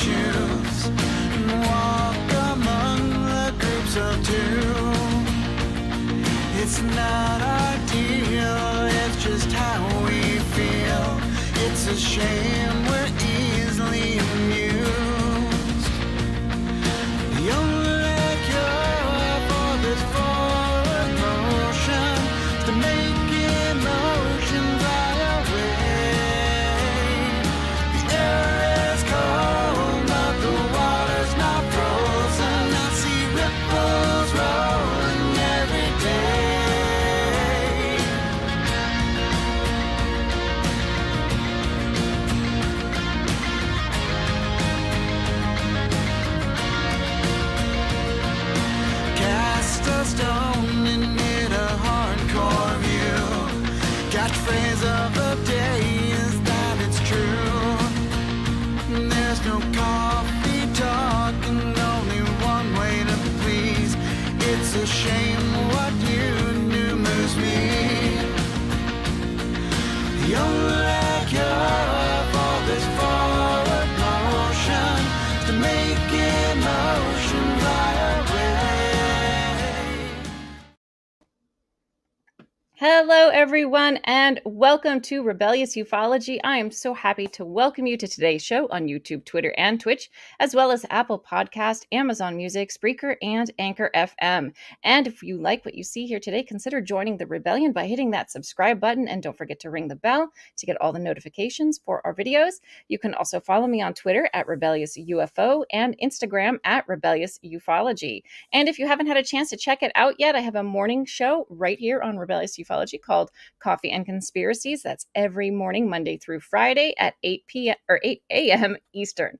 choose and walk among the groups of two. It's not our deal, it's just how we feel. It's a shame we're easily amused. The only cure for this forward motion is to make emotion fly away. The air is cold, but the water's not frozen. I see ripples rolling every day. Cast a stone and hit a hardcore view. Catchphrase of the day is that it's true. There's no coffee talk and only one way to please. It's a shame what you do moves me. The only cure for this forward motion is to make emotion fly away. Hello, everyone, and welcome to Rebellious Ufology. I am so happy to welcome you to today's show on YouTube, Twitter, and Twitch, as well as Apple Podcast, Amazon Music, Spreaker, and Anchor FM. And if you like what you see here today, consider joining the rebellion by hitting that subscribe button, and don't forget to ring the bell to get all the notifications for our videos. You can also follow me on Twitter at Rebellious UFO and Instagram at Rebellious Ufology. And if you haven't had a chance to check it out yet, I have a morning show right here on Rebellious Ufology called Coffee and Conspiracies. That's every morning, Monday through Friday at 8 a.m. Eastern.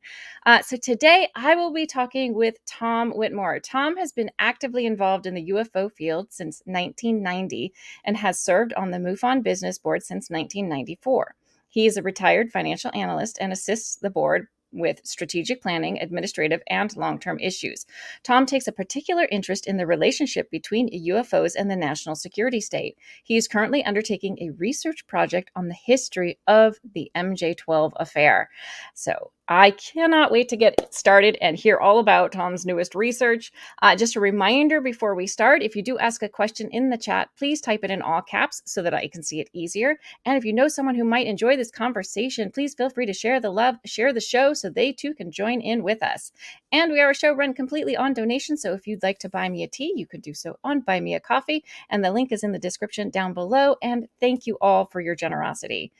So today I will be talking with Tom Whitmore. Tom has been actively involved in the UFO field since 1990 and has served on the MUFON business board since 1994. He is a retired financial analyst and assists the board with strategic planning, administrative, and long-term issues. Tom takes a particular interest in the relationship between UFOs and the national security state. He is currently undertaking a research project on the history of the MJ12 affair. So I cannot wait to get started and hear all about Tom's newest research. Just a reminder before we start, if you do ask a question in the chat, please type it in all caps so that I can see it easier. And if you know someone who might enjoy this conversation, please feel free to share the love, share the show so they too can join in with us. And we are a show run completely on donation, so if you'd like to buy me a tea, you could do so on Buy Me a Coffee, and the link is in the description down below. And thank you all for your generosity.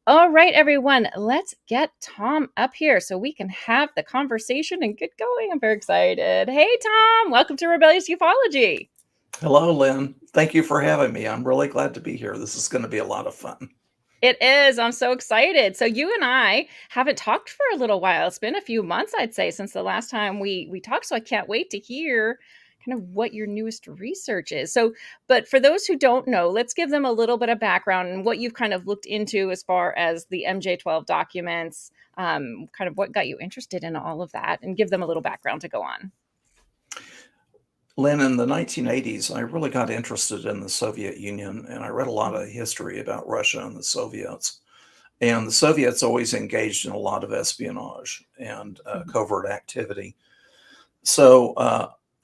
All right, everyone, let's get Tom up here so we can have the conversation and get going. I'm very excited. Hey, Tom, welcome to Rebellious Ufology. Hello, Lynn. Thank you for having me. I'm really glad to be here. This is going to be a lot of fun. It is. I'm so excited. So you and I haven't talked for a little while. It's been a few months, I'd say, since the last time we talked. So I can't wait to hear kind of what your newest research is. So, but for those who don't know, let's give them a little bit of background and what you've kind of looked into as far as the MJ12 documents, kind of what got you interested in all of that, and give them a little background to go on. Lynn, in the 1980s, I really got interested in the Soviet Union, and I read a lot of history about Russia and the Soviets. And the Soviets always engaged in a lot of espionage and covert activity. So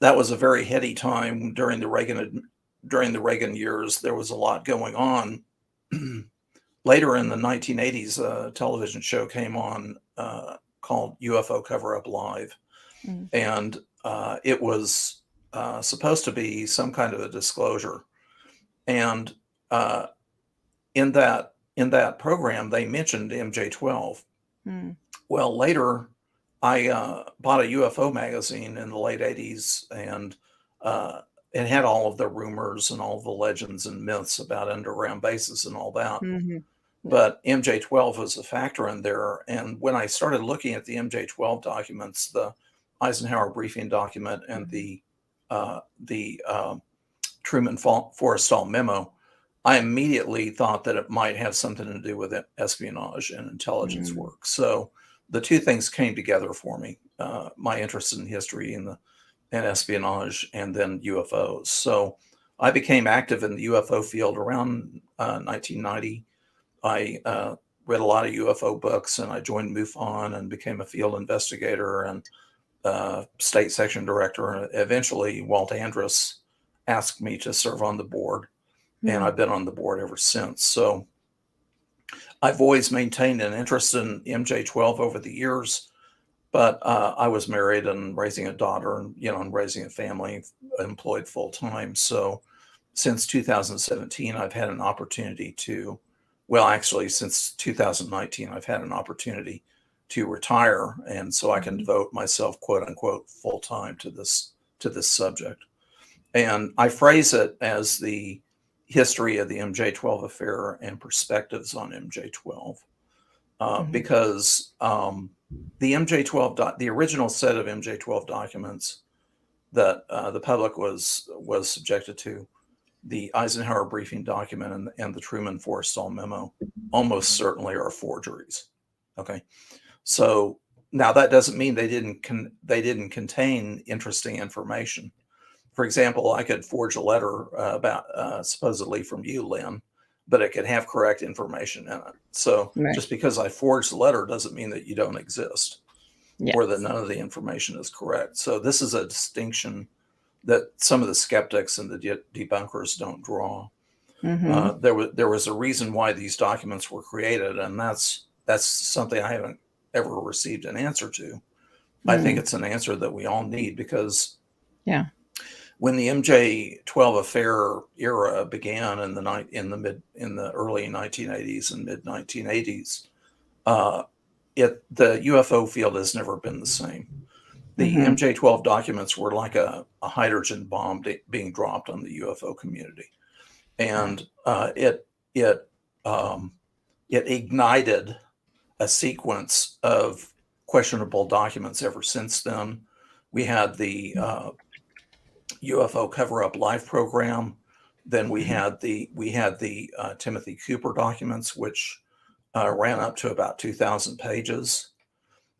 that was a very heady time during the Reagan years. There was a lot going on. Later in the 1980s, a television show came on called UFO Cover-Up Live. And it was supposed to be some kind of a disclosure. And in that program, they mentioned MJ12. Well, later, I bought a UFO magazine in the late 80s, and it had all of the rumors and all the legends and myths about underground bases and all that. But MJ12 was a factor in there. And when I started looking at the MJ12 documents, the Eisenhower Briefing document and the Truman Forrestal memo, I immediately thought that it might have something to do with espionage and intelligence work. So the two things came together for me, my interest in history and espionage, and then UFOs. So I became active in the UFO field around 1990. I read a lot of UFO books, and I joined MUFON and became a field investigator and state section director. And eventually, Walt Andrus asked me to serve on the board, and I've been on the board ever since. So I've always maintained an interest in MJ12 over the years, but I was married and raising a daughter, and and raising a family, employed full time. So since 2017, I've had an opportunity to, well, actually, since 2019, I've had an opportunity to retire, and so I can devote myself, quote unquote, full time to this subject. And I phrase it as the history of the MJ12 affair and perspectives on MJ12, because the MJ12, the original set of MJ12 documents that the public was subjected to, the Eisenhower Briefing document and the Truman-Forrestal memo, almost certainly are forgeries. Okay, so now that doesn't mean they didn't contain interesting information. For example, I could forge a letter about supposedly from you, Lynn, but it could have correct information in it. So just because I forged the letter doesn't mean that you don't exist, or that none of the information is correct. So this is a distinction that some of the skeptics and the debunkers don't draw. There was a reason why these documents were created, and that's something I haven't ever received an answer to. I think it's an answer that we all need, because when the MJ12 affair era began in the early 1980s and mid 1980s, the UFO field has never been the same. The MJ12 documents were like a hydrogen bomb being dropped on the UFO community, and it ignited a sequence of questionable documents ever since then. We had the UFO cover-up live program. Then we had the Timothy Cooper documents, which ran up to about 2,000 pages.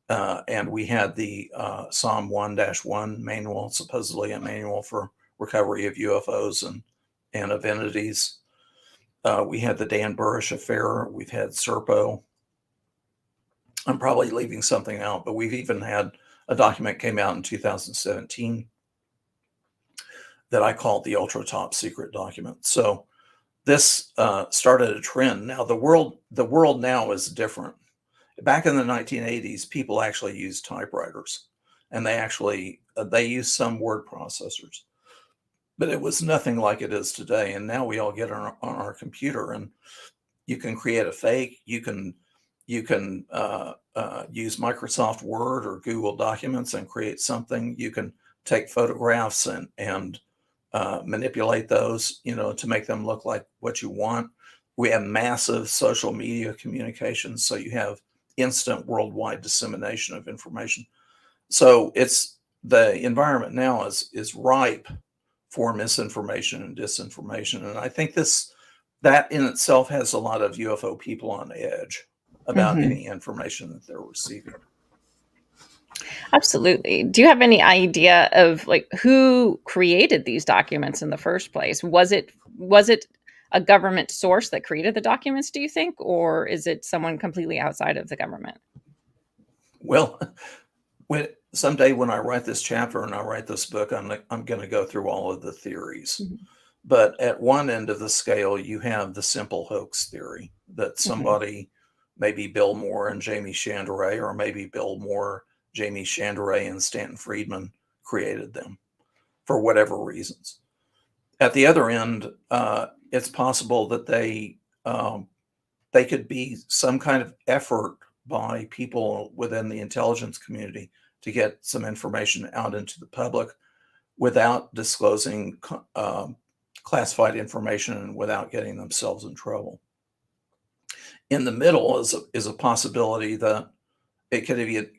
And we had the Psalm 1-1 manual, supposedly a manual for recovery of UFOs and of entities. We had the Dan Burrish affair. We've had Serpo. I'm probably leaving something out, but we've even had a document came out in 2017 that I called the ultra top secret document. So this started a trend. Now the world now is different. Back in the 1980s, people actually used typewriters, and they used some word processors, but it was nothing like it is today. And now we all get on our computer, and you can create a fake. You can use Microsoft Word or Google Documents and create something. You can take photographs and manipulate those, to make them look like what you want. We have massive social media communications, so you have instant worldwide dissemination of information. So the environment now is ripe for misinformation and disinformation. And I think that in itself has a lot of UFO people on edge about any information that they're receiving. Absolutely. Do you have any idea of who created these documents in the first place? Was it a government source that created the documents, do you think, or is it someone completely outside of the government? Well, someday when I write this chapter and I write this book, I'm going to go through all of the theories. But at one end of the scale, you have the simple hoax theory that somebody, maybe Bill Moore and Jamie Chandray, or maybe Bill Moore, Jamie Chandray, and Stanton Friedman created them for whatever reasons. At the other end, it's possible that they could be some kind of effort by people within the intelligence community to get some information out into the public without disclosing classified information and without getting themselves in trouble. In the middle is a possibility that it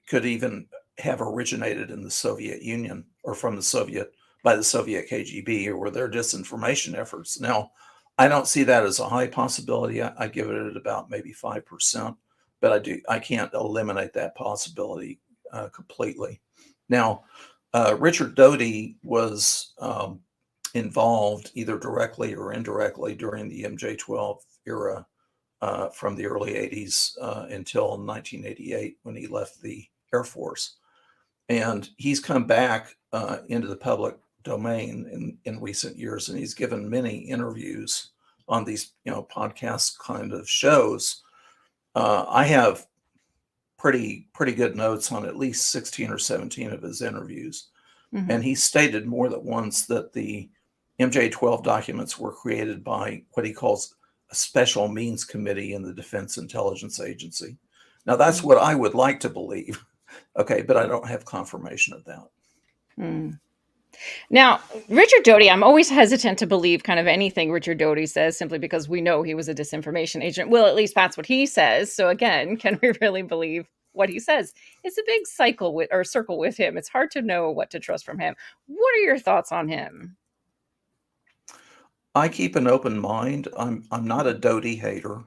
could even have originated in the Soviet Union, or by the Soviet KGB, or their disinformation efforts. Now, I don't see that as a high possibility. I give it at about maybe 5%, but I can't eliminate that possibility completely. Now, Richard Doty was involved either directly or indirectly during the MJ12 era from the early 80s until 1988 when he left the Air Force. And he's come back into the public domain in recent years, and he's given many interviews on these, podcast kind of shows. I have pretty good notes on at least 16 or 17 of his interviews. Mhm. And he stated more than once that the MJ12 documents were created by what he calls a special means committee in the Defense Intelligence Agency. Now, that's what I would like to believe. Okay, but I don't have confirmation of that. Mm. Now, Richard Doty, I'm always hesitant to believe kind of anything Richard Doty says simply because we know he was a disinformation agent. Well, at least that's what he says. So again, can we really believe what he says? It's a big circle with him. It's hard to know what to trust from him. What are your thoughts on him? I keep an open mind. I'm not a Doty hater.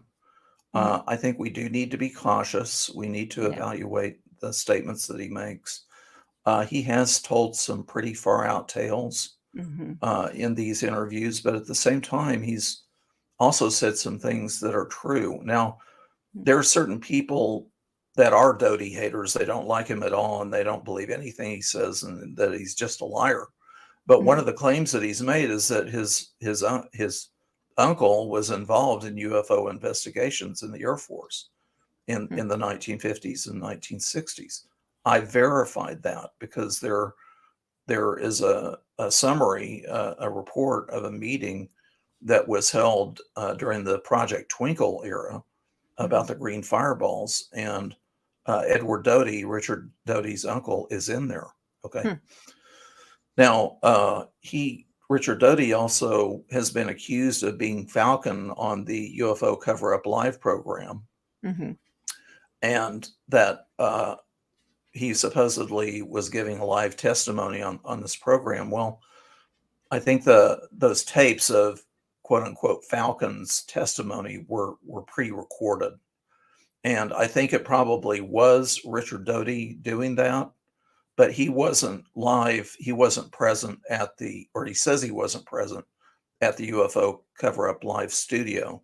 I think we do need to be cautious. We need to evaluate the statements that he makes. He has told some pretty far out tales in these interviews, but at the same time, he's also said some things that are true. Now, there are certain people that are Doty haters. They don't like him at all, and they don't believe anything he says, and that he's just a liar. But one of the claims that he's made is that his uncle was involved in UFO investigations in the Air Force in the 1950s and 1960s. I verified that because there is a summary, a report of a meeting that was held during the Project Twinkle era about the green fireballs, and Edward Doty, Richard Doty's uncle, is in there. Okay. Now, Richard Doty also has been accused of being Falcon on the UFO Cover-Up Live program, and that he supposedly was giving a live testimony on this program. Well, I think those tapes of quote-unquote Falcon's testimony were pre-recorded, and I think it probably was Richard Doty doing that. But he wasn't live. He wasn't present or he says he wasn't present at the UFO Cover-Up Live studio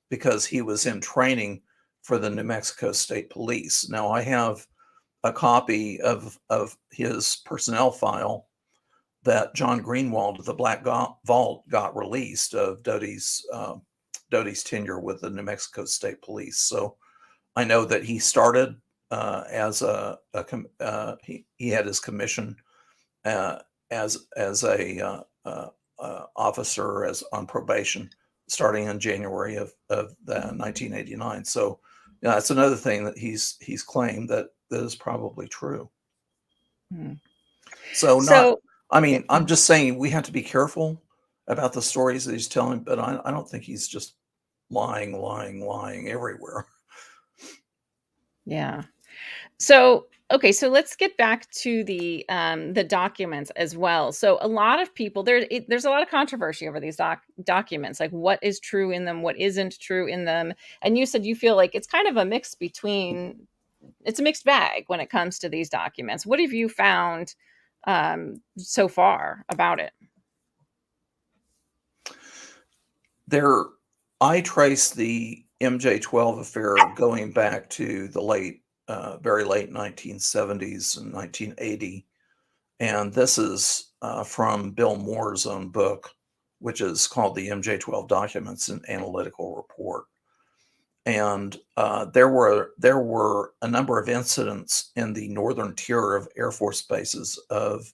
because he was in training for the New Mexico State Police. Now, I have a copy of his personnel file that John Greenwald of the Black Vault got released of Doty's tenure with the New Mexico State Police. So I know that he started he had his commission as a officer on probation starting in January of 1989. So that's another thing that he's claimed that is probably true. I'm just saying we have to be careful about the stories that he's telling, but I don't think he's just lying everywhere. Yeah. So, okay, so let's get back to the documents as well. So a lot of people, there's a lot of controversy over these documents, like what is true in them, what isn't true in them. And you said you feel like it's kind of a mix it's a mixed bag when it comes to these documents. What have you found so far about it? I trace the MJ12 affair going back to the very late 1970s and 1980. And this is from Bill Moore's own book, which is called the MJ12 Documents, an Analytical Report. And there were a number of incidents in the northern tier of Air Force bases of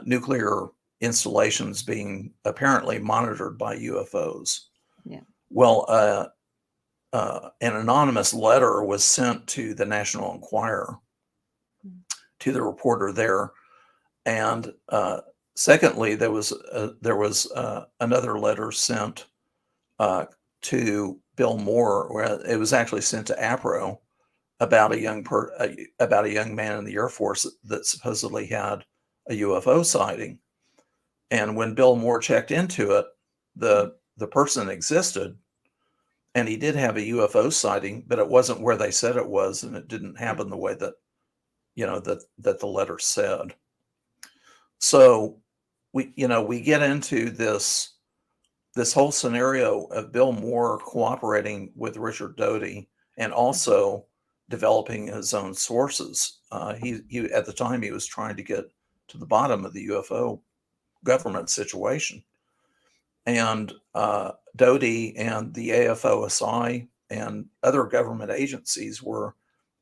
nuclear installations being apparently monitored by UFOs. Yeah. Well, an anonymous letter was sent to the National Enquirer, to the reporter there, and secondly, there was another letter sent to Bill Moore, where it was actually sent to APRO about a young man in the Air Force that supposedly had a UFO sighting, and when Bill Moore checked into it, the person existed. And he did have a UFO sighting, but it wasn't where they said it was, and it didn't happen the way that that the letter said. So we get into this this whole scenario of Bill Moore cooperating with Richard Doty and also developing his own sources. He at the time he was trying to get to the bottom of the UFO government situation, and Doty and the AFOSI and other government agencies were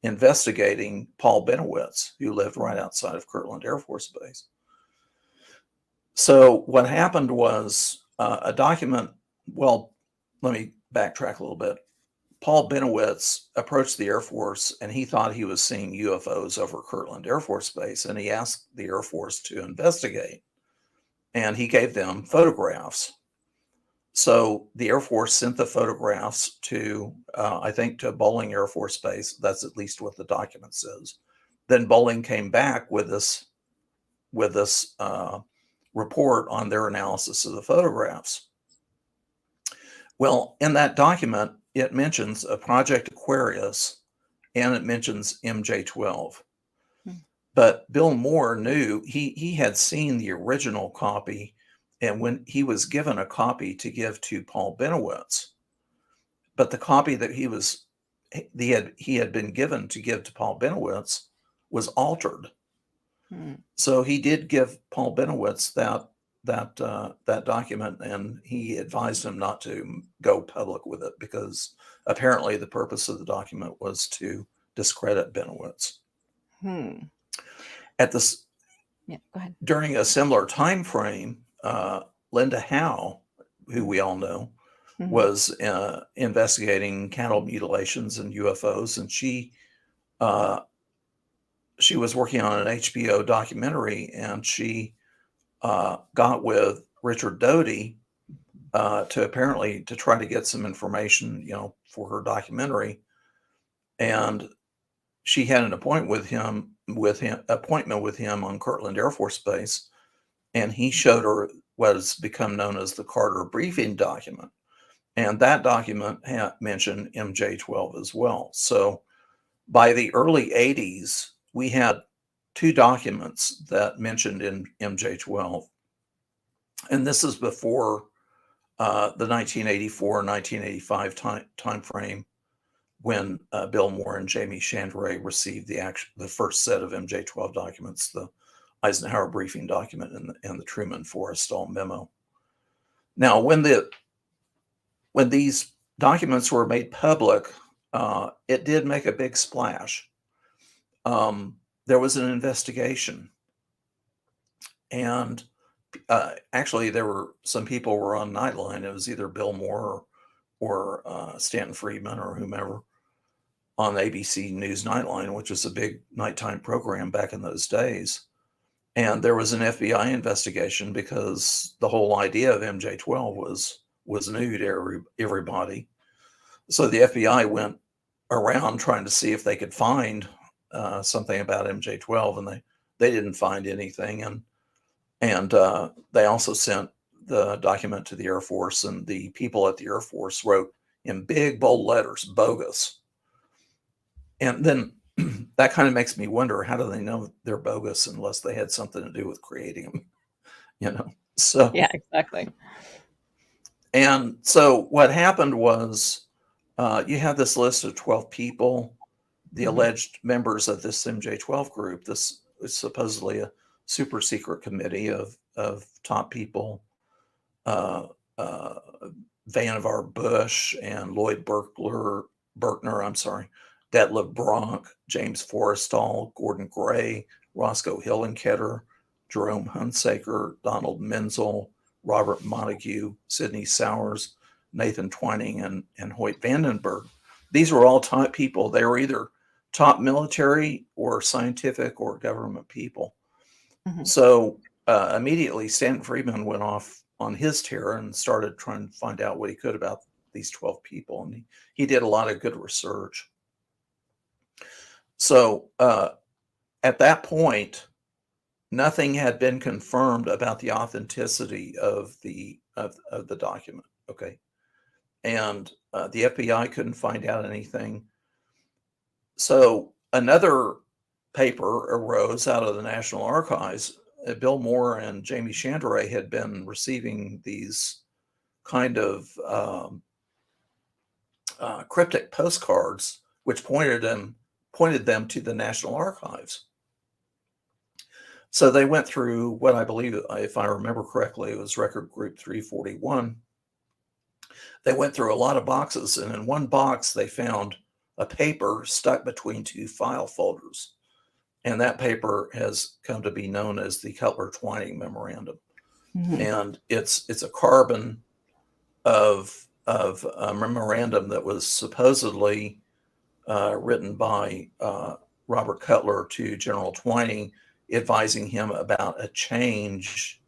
investigating Paul Benowitz, who lived right outside of Kirtland Air Force Base. So what happened was a document, well, let me backtrack a little bit. Paul Benowitz approached the Air Force and he thought he was seeing UFOs over Kirtland Air Force Base, and he asked the Air Force to investigate, and he gave them photographs. So the Air Force sent the photographs to, I think, to Bolling Air Force Base. That's at least what the document says. Then Bolling came back with this report on their analysis of the photographs. Well, in that document, it mentions a Project Aquarius and it mentions MJ12. But Bill Moore knew, he had seen the original copy, and when he was given a copy to give to Paul Benowitz, but the copy that he had been given to give to Paul Benowitz was altered. So he did give Paul Benowitz that document, and he advised him not to go public with it because apparently the purpose of the document was to discredit Benowitz. At this, yeah, go ahead. During a similar time frame, Linda Howe, who we all know, was investigating cattle mutilations and UFOs, and she was working on an HBO documentary, and she got with Richard Doty to try to get some information, for her documentary. And she had an appointment with him on Kirtland Air Force Base, and he showed her what has become known as the Carter Briefing document. And that document mentioned MJ12 as well. So by the early 80s, we had two documents that mentioned in MJ12. And this is before the 1984-1985 time frame, when Bill Moore and Jamie Chandray received the first set of MJ12 documents, the Eisenhower Briefing document and the Truman Forrestal memo. Now, when these documents were made public, it did make a big splash. There was an investigation, and actually there were some people were on Nightline. It was either Bill Moore or Stanton Friedman or whomever on ABC News Nightline, which was a big nighttime program back in those days. And there was an FBI investigation because the whole idea of MJ12 was new to everybody. So the FBI went around trying to see if they could find something about MJ12, and they didn't find anything. And they also sent the document to the Air Force, and the people at the Air Force wrote in big bold letters, bogus. And then that kind of makes me wonder, how do they know they're bogus unless they had something to do with creating them? So yeah, exactly. And so what happened was you have this list of 12 people, the alleged members of this MJ12 group. This is supposedly a super secret committee of top people, Vannevar Bush and Lloyd Berkner, Detlef Bronk, James Forrestal, Gordon Gray, Roscoe Hillenketter, Jerome Hunsaker, Donald Menzel, Robert Montague, Sidney Sowers, Nathan Twining, and Hoyt Vandenberg. These were all top people. They were either top military or scientific or government people. So immediately Stanton Friedman went off on his tear and started trying to find out what he could about these 12 people. And he did a lot of good research. So at that point, nothing had been confirmed about the authenticity of the document. Okay. And the FBI couldn't find out anything. So another paper arose out of the National Archives. Bill Moore and Jamie Chandray had been receiving these kind of cryptic postcards, which pointed them to the National Archives. So they went through what I believe, if I remember correctly, it was record group 341. They went through a lot of boxes, and in one box they found a paper stuck between two file folders. And that paper has come to be known as the Cutler-Twining Memorandum. Mhm. And it's a carbon of a memorandum that was supposedly written by Robert Cutler to General Twining, advising him about a change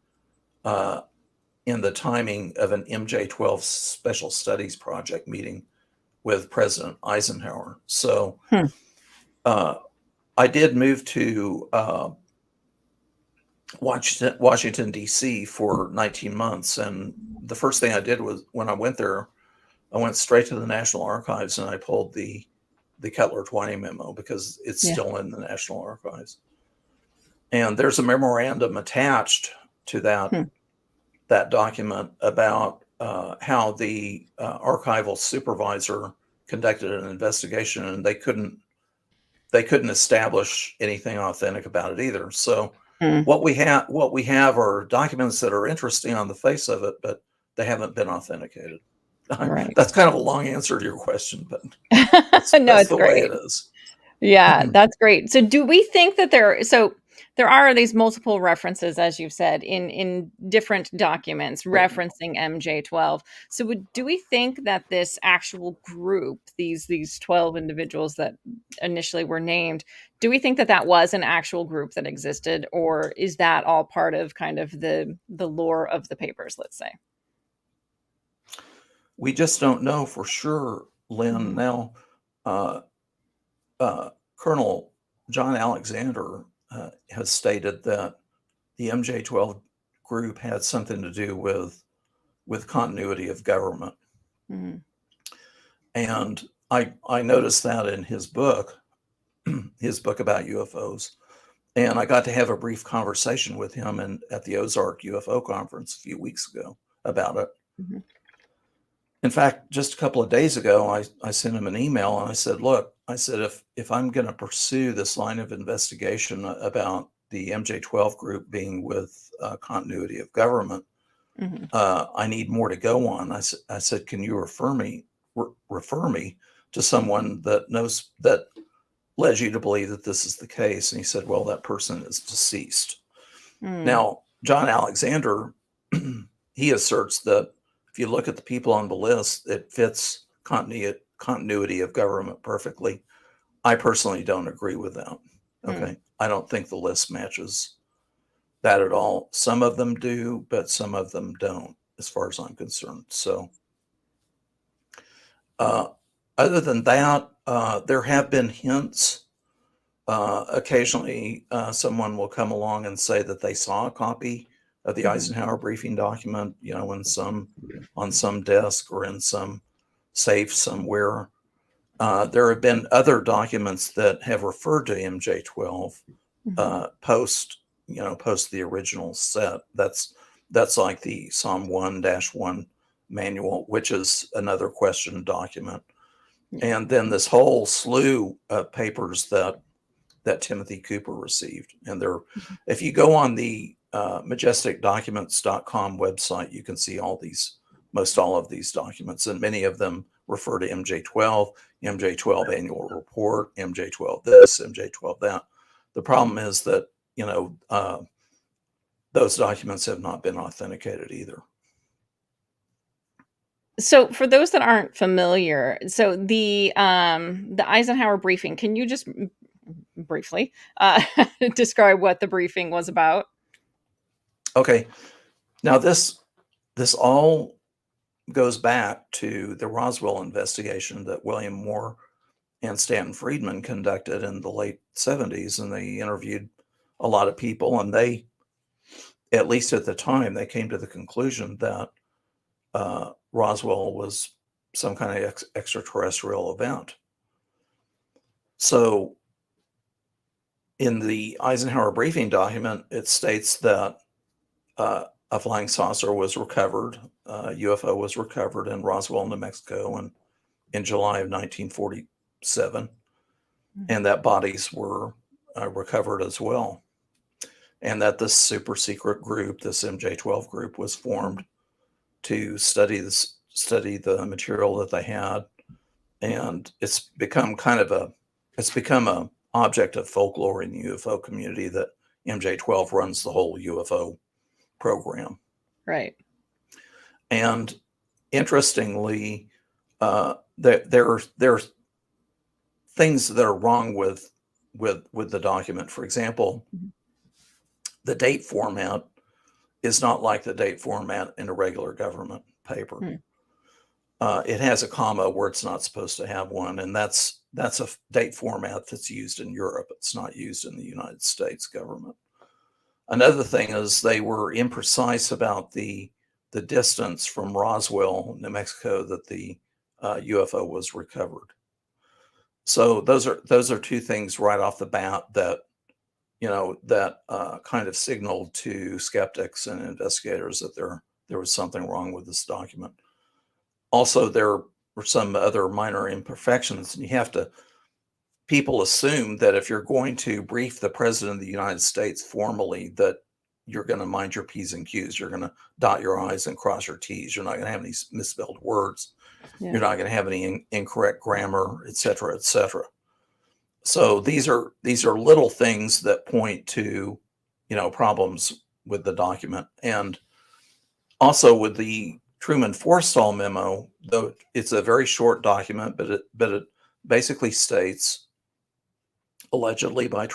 in the timing of an MJ12 Special Studies Project meeting with President Eisenhower. So I did move to Washington, D.C. for 19 months. And the first thing I did was, when I went there, I went straight to the National Archives and I pulled the Cutler-Twining memo, because it's still in the National Archives. And there's a memorandum attached to that document about how the archival supervisor conducted an investigation, and they couldn't establish anything authentic about it either. So what we have are documents that are interesting on the face of it, but they haven't been authenticated. Right. That's kind of a long answer to your question, but No, that's it's the great. way it is. Yeah, that's great. So do we think that there are these multiple references, as you've said, in different documents referencing MJ12. So do we think that this actual group, these 12 individuals that initially were named, do we think that that was an actual group that existed, or is that all part of kind of the lore of the papers, let's say? We just don't know for sure, Lynn. Now, Colonel John Alexander has stated that the MJ12 group had something to do with continuity of government. Mm-hmm. And I noticed that in his book about UFOs. And I got to have a brief conversation with him at the Ozark UFO conference a few weeks ago about it. Mm-hmm. In fact, just a couple of days ago, I sent him an email and I said, look, I said, if I'm going to pursue this line of investigation about the MJ12 group being with continuity of government, I need more to go on. I said, can you refer me to someone that knows, that led you to believe that this is the case? And he said, well, that person is deceased. Now, John Alexander, he asserts that if you look at the people on the list, it fits continuity of government perfectly. I personally don't agree with that. Okay. I don't think the list matches that at all. Some of them do, but some of them don't, as far as I'm concerned. So other than that, there have been hints. Occasionally, someone will come along and say that they saw a copy of the Eisenhower Briefing document, on some desk or in some safe somewhere. There have been other documents that have referred to MJ12 post the original set. That's like the Psalm 1-1 manual, which is another question document. And then this whole slew of papers that Timothy Cooper received. And if you go on the majesticdocuments.com website, you can see most all of these documents, and many of them refer to MJ12, MJ12 annual report, MJ12 this, MJ12 that. The problem is that, those documents have not been authenticated either. So for those that aren't familiar, so the Eisenhower briefing, can you just briefly describe what the briefing was about? Okay. Now this all goes back to the Roswell investigation that William Moore and Stanton Friedman conducted in the late 70s, and they interviewed a lot of people, and they, at least at the time, they came to the conclusion that Roswell was some kind of extraterrestrial event. So in the Eisenhower briefing document, it states that a flying saucer was recovered. UFO was recovered in Roswell, New Mexico, in July of 1947, and that bodies were recovered as well. And that this super secret group, this MJ12 group, was formed to study the material that they had, and it's become a object of folklore in the UFO community that MJ12 runs the whole UFO program. Right. And interestingly, there are things that are wrong with the document. For example, the date format is not like the date format in a regular government paper. It has a comma where it's not supposed to have one, and that's a date format that's used in Europe. It's not used in the United States government. Another thing is they were imprecise about the distance from Roswell, New Mexico, that the UFO was recovered. So those are two things right off the bat that kind of signaled to skeptics and investigators that there was something wrong with this document. Also, there were some other minor imperfections, and people assume that if you're going to brief the President of the United States formally, that you're going to mind your P's and Q's. You're going to dot your I's and cross your T's. You're not going to have any misspelled words. Yeah. You're not going to have any incorrect grammar, et cetera, et cetera. So these are little things that point to, problems with the document. And also with the Truman Forstall memo, though it's a very short document, but it basically states, allegedly by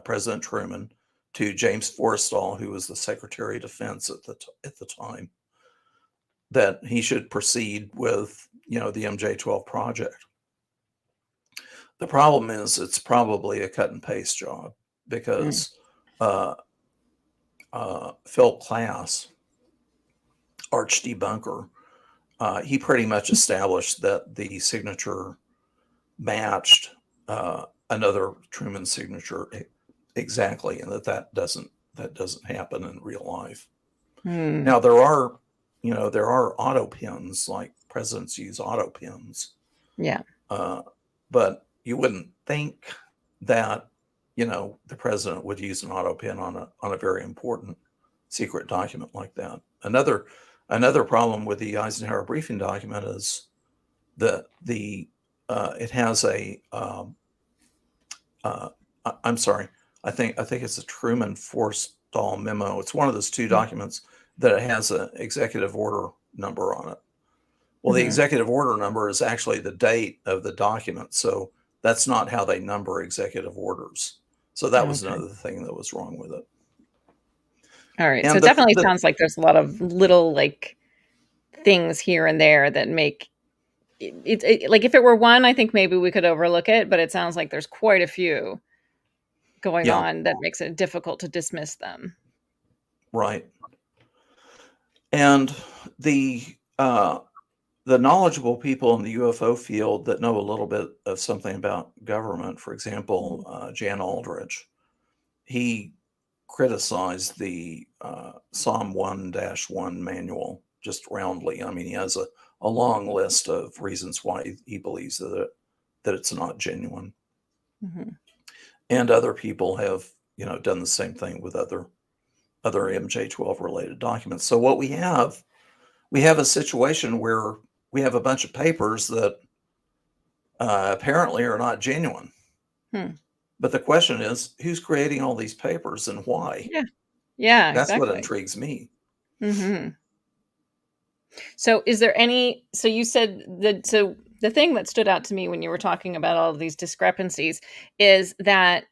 President Truman, to James Forstall, who was the Secretary of Defense at the time, that he should proceed with the MJ12 project. The problem is it's probably a cut and paste job, because Phil Klass, arch debunker, he pretty much established that the signature matched another Truman signature exactly, and that doesn't happen in real life. Now there are auto pins, like presidents use auto pins. Yeah. But you wouldn't think that the president would use an auto pin on a very important secret document like that. Another problem with the Eisenhower Briefing document is that it has a I'm sorry, I think it's a Truman Forstall memo. It's one of those two documents that it has an executive order number on it. Well, the executive order number is actually the date of the document, so that's not how they number executive orders. So that was another thing that was wrong with it. All right. And so it definitely sounds like there's a lot of little things here and there that make it like, if it were one, I think maybe we could overlook it, but it sounds like there's quite a few going on that makes it difficult to dismiss them. Right. And the knowledgeable people in the UFO field that know a little bit of something about government, for example, Jan Aldrich, he criticized the Psalm 1-1 manual just roundly. I mean, he has a long list of reasons why he believes that it's not genuine. And other people have, done the same thing with other MJ12 related documents. So what we have a situation where we have a bunch of papers that apparently are not genuine. But the question is, who's creating all these papers and why? Yeah, that's exactly what intrigues me. So is there so you said that, so the thing that stood out to me when you were talking about all of these discrepancies is that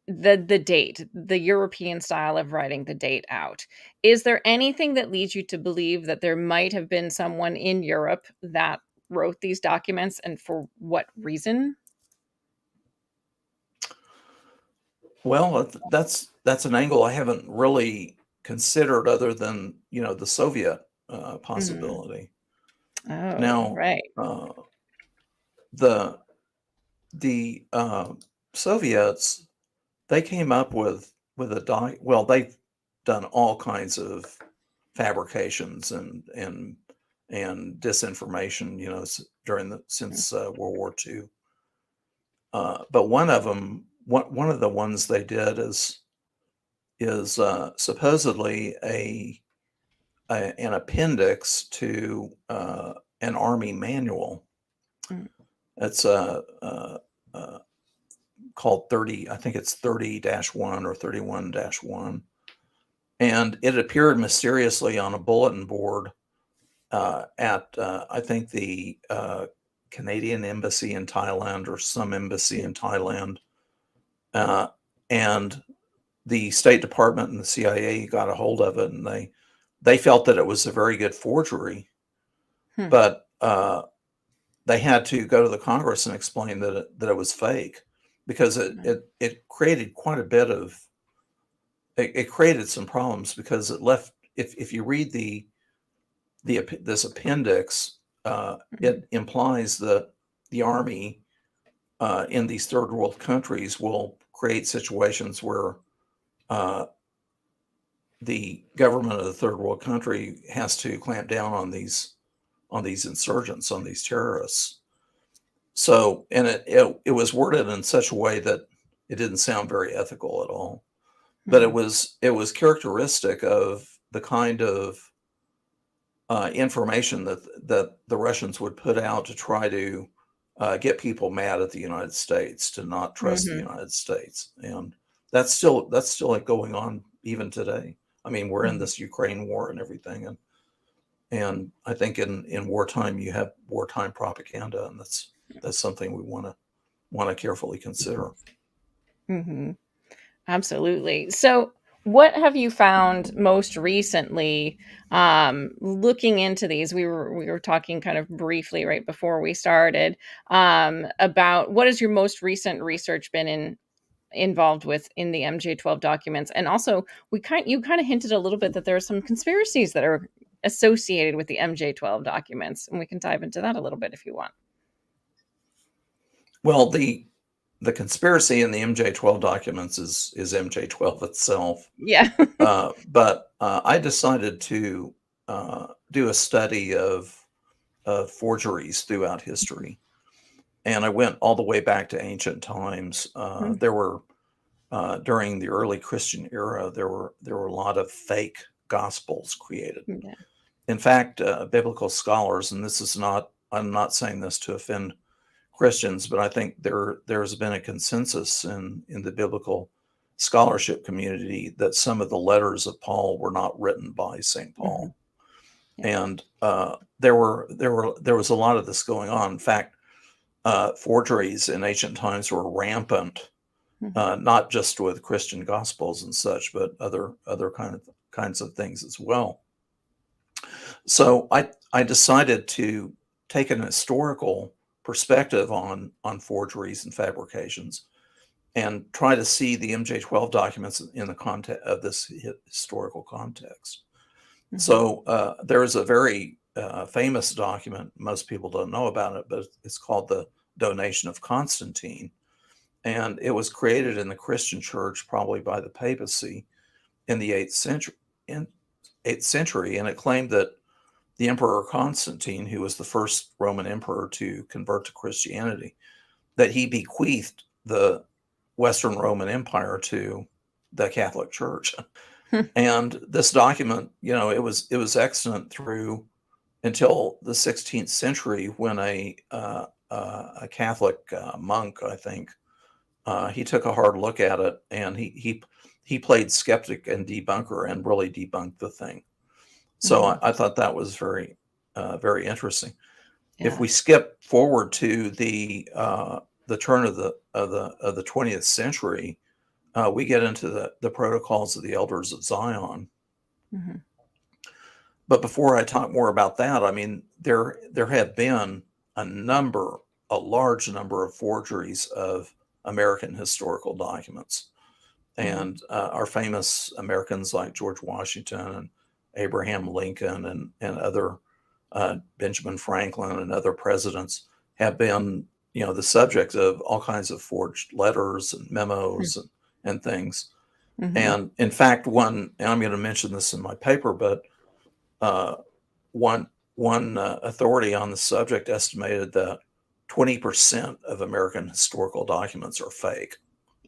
the date, the European style of writing the date out. Is there anything that leads you to believe that there might have been someone in Europe that wrote these documents, and for what reason? Well, that's an angle I haven't really considered, other than the Soviet possibility. Oh, now, right. The Soviets, they came up with a well, they've done all kinds of fabrications and disinformation, since World War II. But one of them, one of the ones they did is supposedly an appendix to an Army manual. Mm. It's called 30, I think it's 30-1 or 31-1. And it appeared mysteriously on a bulletin board at, I think, the Canadian embassy in Thailand or some embassy in Thailand. And the State Department and the CIA got a hold of it, and they felt that it was a very good forgery. But they had to go to the Congress and explain that it was fake, because it created quite a bit of, it created some problems, because it left, if you read this appendix, it implies that the Army in these third world countries will create situations where the government of the third world country has to clamp down on these insurgents, on these terrorists. So, and it was worded in such a way that it didn't sound very ethical at all. But it was characteristic of the kind of information that the Russians would put out to try to get people mad at the United States, to not trust the United States. And that's still going on even today. I mean, we're in this Ukraine war and everything, and I think in wartime you have wartime propaganda, and that's something we want to carefully consider. Mm-hmm. Absolutely. So, what have you found most recently looking into these? We were talking kind of briefly right before we started about what has your most recent research been involved with in the MJ12 documents, and also you kind of hinted a little bit that there are some conspiracies that are associated with the MJ12 documents, and we can dive into that a little bit if you want. Well, the conspiracy in the MJ12 documents is MJ12 itself. Yeah. But I decided to do a study of forgeries throughout history, and I went all the way back to ancient times. There were during the early Christian era, there were a lot of fake gospels created. Yeah. In fact, biblical scholars, and I'm not saying this to offend Christians, but I think there's been a consensus in the biblical scholarship community that some of the letters of Paul were not written by St. Paul. Yeah. And there was a lot of this going on. In fact, forgeries in ancient times were rampant, not just with Christian gospels and such, but other kinds of things as well. So I decided to take an historical perspective on forgeries and fabrications, and try to see the MJ12 documents in the context of this historical context. So there is a very famous document, most people don't know about it, but it's called the Donation of Constantine, and it was created in the Christian church, probably by the papacy, in the 8th century, and it claimed that the Emperor Constantine, who was the first Roman emperor to convert to Christianity, that he bequeathed the Western Roman Empire to the Catholic Church. And this document, it was extant through until the 16th century, when a Catholic monk, I think, he took a hard look at it, and he played skeptic and debunker and really debunked the thing. So I thought that was very, very interesting. Yeah. If we skip forward to the turn of the 20th century, we get into the protocols of the Elders of Zion. But before I talk more about that, I mean, there have been a large number of forgeries of American historical documents, and our famous Americans like George Washington and Abraham Lincoln and other Benjamin Franklin and other presidents have been, the subject of all kinds of forged letters and memos and things. And in fact, and I'm going to mention this in my paper, but uh, one authority on the subject estimated that 20% of American historical documents are fake.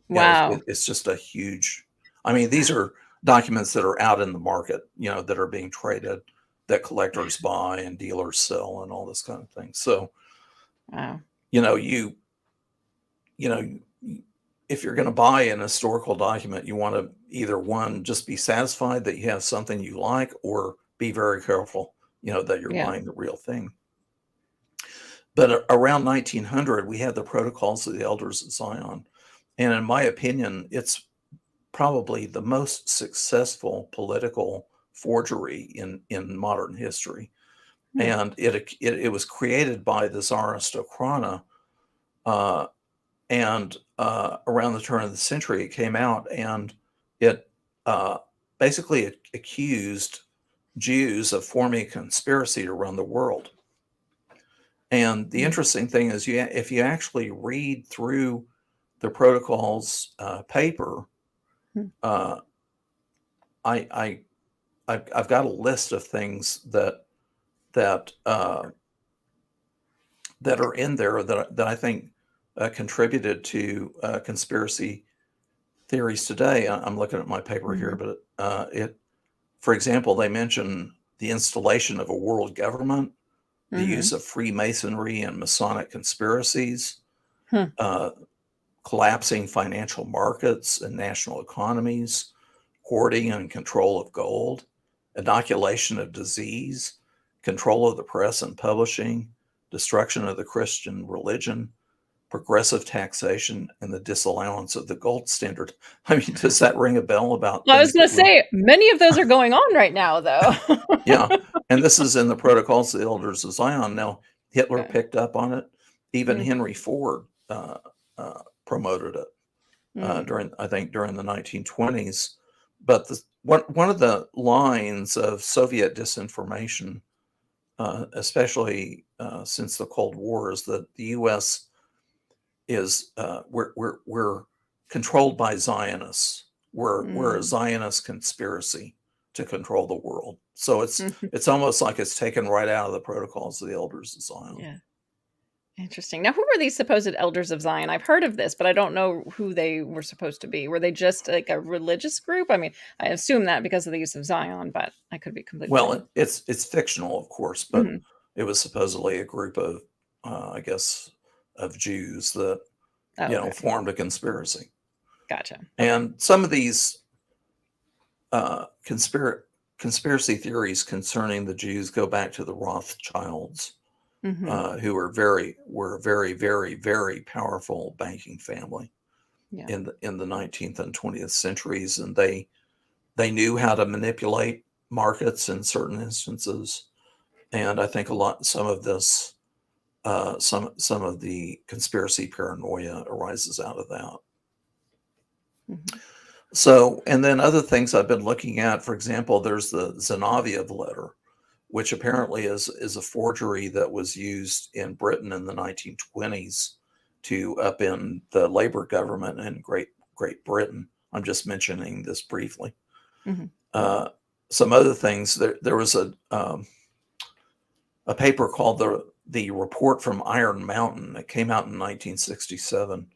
Wow. It's just a huge. I mean, these are documents that are out in the market, that are being traded, that collectors buy and dealers sell, and all this kind of thing. So, Wow. you if you're going to buy an historical document, you want to either one, just be satisfied that you have something you like, or be very careful, that you're Yeah. buying the real thing. But around 1900, we had the Protocols of the Elders of Zion. And in my opinion, it's probably the most successful political forgery in modern history. And it was created by the Tsarist Okhrana, and around the turn of the century, it came out, and it basically accused Jews of forming a conspiracy to run the world. And the interesting thing is, if you actually read through the Protocols paper, I've got a list of things that are in there that I think contributed to conspiracy theories today. I'm looking at my paper here, but for example, they mention the installation of a world government, the use of Freemasonry and Masonic conspiracies, collapsing financial markets and national economies, hoarding and control of gold, inoculation of disease, control of the press and publishing, destruction of the Christian religion, progressive taxation, and the disallowance of the gold standard. I mean, does that ring a bell about Well, I was things going to say, many of those are going on right now, though. Yeah. And this is in the Protocols of the Elders of Zion. Now, Hitler Okay. picked up on it. Even Henry Ford promoted it during the 1920s. But one of the lines of Soviet disinformation, especially since the Cold War, is that the U.S. is we're controlled by Zionists. We're a Zionist conspiracy to control the world. So it's almost like it's taken right out of the Protocols of the Elders of Zion. Yeah. Interesting. Now, who were these supposed elders of Zion? I've heard of this, but I don't know who they were supposed to be. Were they just like a religious group? I mean, I assume that because of the use of Zion, but I could be completely wrong. Well, it's fictional, of course, but it was supposedly a group of, I guess, of Jews that formed a conspiracy. Gotcha. And some of these conspiracy theories concerning the Jews go back to the Rothschilds, who were a very, very, very powerful banking family in the 19th and 20th centuries, and they knew how to manipulate markets in certain instances. And I think some of this, some of the conspiracy paranoia arises out of that. So, and then other things I've been looking at, for example, there's the Zinoviev letter, which apparently is a forgery that was used in Britain in the 1920s to upend the Labour government in Great Britain. I'm just mentioning this briefly. Some other things, there was a paper called the Report from Iron Mountain that came out in 1967.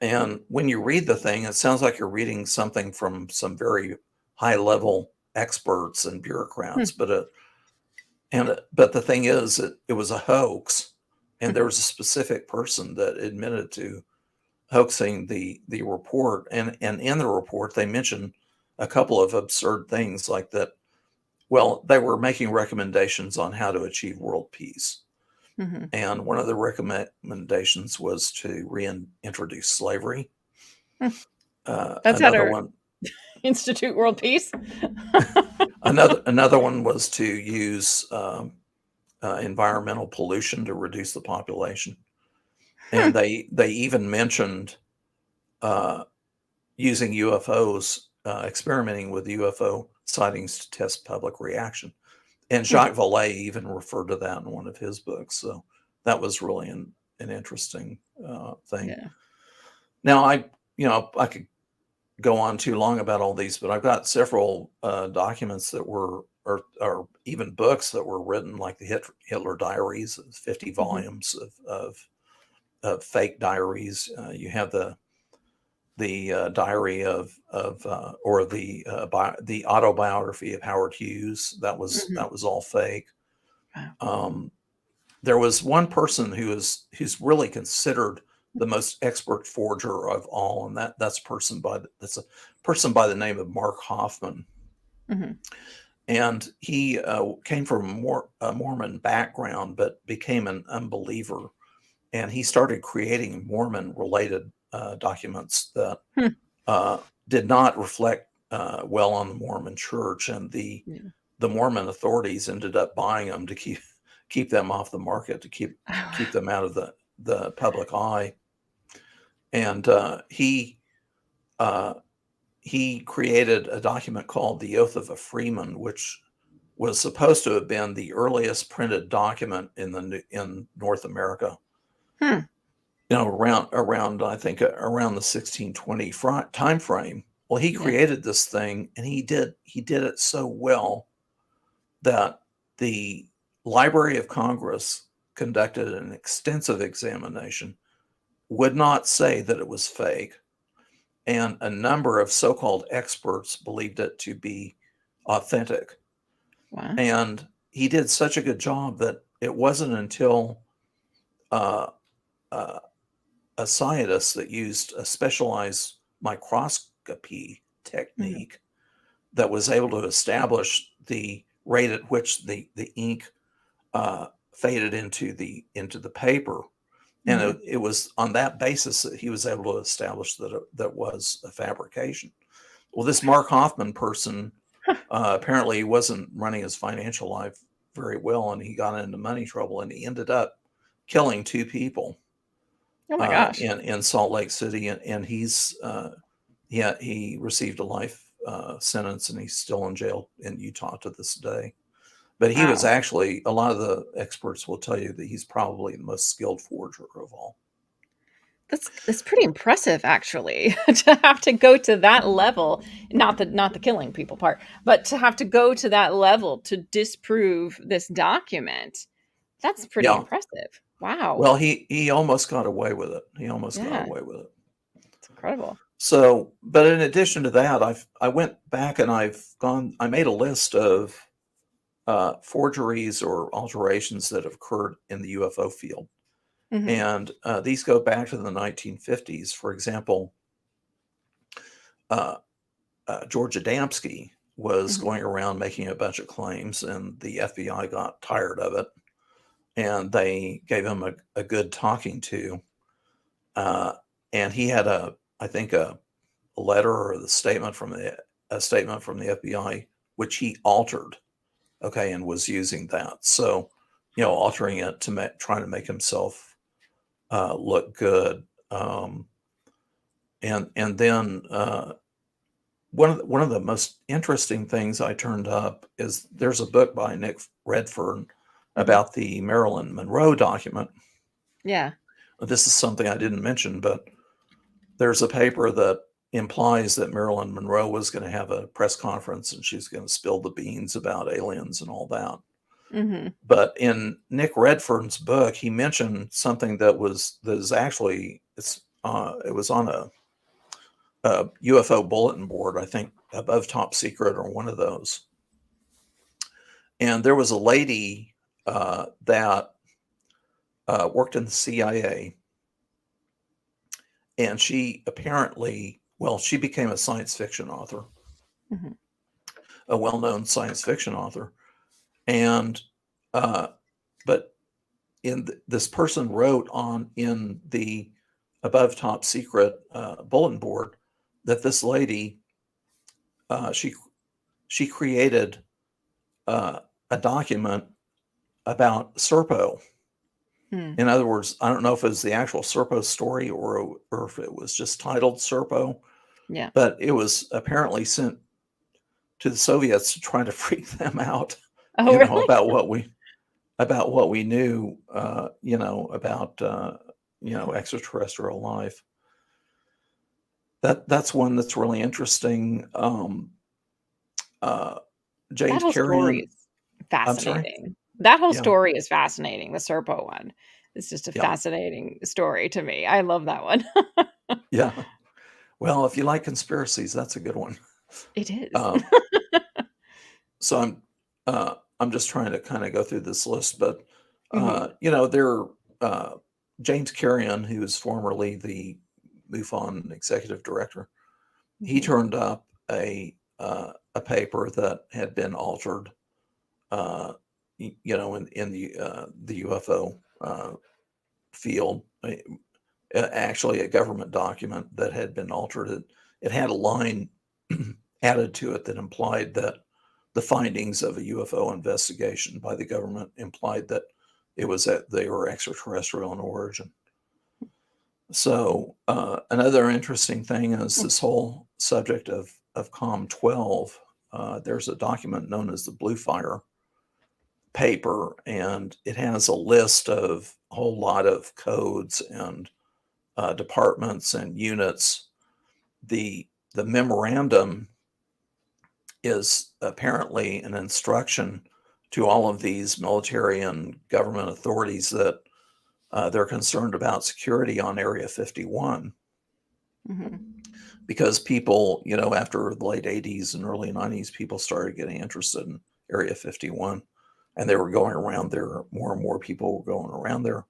And when you read the thing, it sounds like you're reading something from some very high level experts and bureaucrats, but the thing is, it was a hoax, and there was a specific person that admitted to hoaxing the report. And in the report, they mentioned a couple of absurd things like that. Well, they were making recommendations on how to achieve world peace. And one of the recommendations was to reintroduce slavery. That's another one, institute world peace. another one was to use environmental pollution to reduce the population. And they even mentioned using UFOs, experimenting with UFO sightings to test public reaction. And Jacques Vallée even referred to that in one of his books. So that was really an interesting thing. Yeah. Now, I could go on too long about all these, but I've got several documents that were or even books that were written, like the Hitler Diaries, 50 volumes of fake diaries. You have the diary of or the autobiography of Howard Hughes. That was all fake. Wow. There was one person who's really considered the most expert forger of all, and that's a person by the name of Mark Hoffman. And he came from a Mormon background, but became an unbeliever, and he started creating Mormon-related documents that did not reflect well on the Mormon Church, and the Mormon authorities ended up buying them to keep them off the market, to keep them out of the public eye. And he created a document called the Oath of a Freeman, which was supposed to have been the earliest printed document in North America. Around I think around the 1620 time frame. Well, he created this thing, and he did it so well that the Library of Congress conducted an extensive examination, would not say that it was fake, and a number of so-called experts believed it to be authentic. Wow. And he did such a good job that it wasn't until a scientist that used a specialized microscopy technique that was able to establish the rate at which the ink faded into the paper. And it was on that basis that he was able to establish that that was a fabrication. Well, this Mark Hoffman person apparently wasn't running his financial life very well, and he got into money trouble, and he ended up killing 2 people. Oh my gosh! In Salt Lake City, and he received a life sentence, and he's still in jail in Utah to this day. But he was actually, a lot of the experts will tell you that he's probably the most skilled forger of all. That's pretty impressive, actually, to have to go to that level. Not the killing people part, but to have to go to that level to disprove this document. That's pretty impressive. Wow. Well, he almost got away with it. Got away with it. It's incredible. So, but in addition to that, I went back and I made a list of forgeries or alterations that have occurred in the UFO field. And these go back to the 1950s. For example, George Adamski was going around making a bunch of claims, and the FBI got tired of it, and they gave him a good talking to. And he had I think a letter or a statement from the FBI, which he altered. Okay, and was using that. So, altering it to trying to make himself look good. And then one of the most interesting things I turned up is there's a book by Nick Redfern about the Marilyn Monroe document. Yeah. This is something I didn't mention, but there's a paper that implies that Marilyn Monroe was going to have a press conference and she's going to spill the beans about aliens and all that. But in Nick Redfern's book, he mentioned something that is actually it was on a UFO bulletin board, I think above Top Secret or one of those. And there was a lady that worked in the CIA, and she apparently, she became a science fiction author, a well-known science fiction author. And, but this person wrote in the above Top Secret bulletin board that this lady, she created a document about Serpo. In other words, I don't know if it was the actual Serpo story or if it was just titled Serpo. Yeah. But it was apparently sent to the Soviets to try to freak them out. Oh, really? About what we knew, about extraterrestrial life. That's one that's really interesting. James whole story Carrion. is I'm sorry. fascinating. That whole Yeah. story is fascinating. The Serpo one. It's just a Yeah. fascinating story to me. I love that one. Yeah. Well, if you like conspiracies, that's a good one. It is. Um, so I'm just trying to kind of go through this list, but Mhm. there James Carrion, who was formerly the MUFON executive director, he Mhm. turned up a paper that had been altered, in the UFO field. Actually, a government document that had been altered. It had a line added to it that implied that the findings of a UFO investigation by the government implied that they were extraterrestrial in origin. So another interesting thing is this whole subject of COM-12. There's a document known as the Blue Fire paper, and it has a list of a whole lot of codes and departments and units. The memorandum is apparently an instruction to all of these military and government authorities that they're concerned about security on Area 51 Mhm. because people, after the late 80s and early 90s, people started getting interested in Area 51 and they were going around there. More and more people were going around there.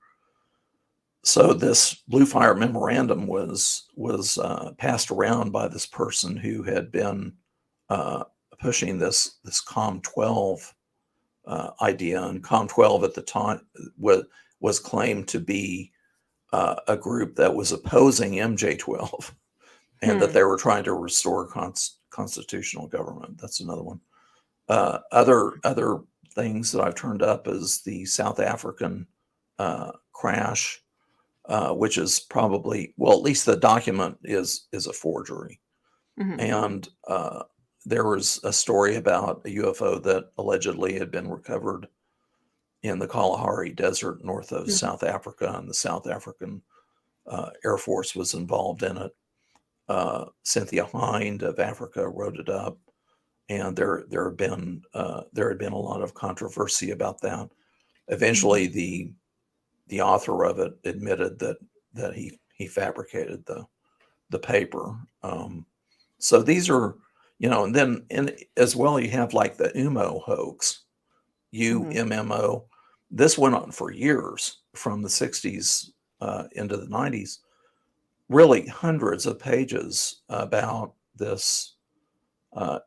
So this Blue Fire memorandum was passed around by this person who had been pushing this COM-12 idea, and COM-12 at the time was claimed to be a group that was opposing MJ-12, and that Hmm. they were trying to restore constitutional government. That's another one. Other things that I've turned up is the South African crash, which is probably, well, at least the document is a forgery. Mhm. And there was a story about a UFO that allegedly had been recovered in the Kalahari Desert north of Mhm. South Africa, and the South African Air Force was involved in it. Cynthia Hind of Africa wrote it up, and there had been a lot of controversy about that. Mhm. Eventually, the author of it admitted that he fabricated the paper. So these are, and then as well, you have like the UMO hoax, Mhm. UMMO. This went on for years from the 60s into the 90s, really hundreds of pages about this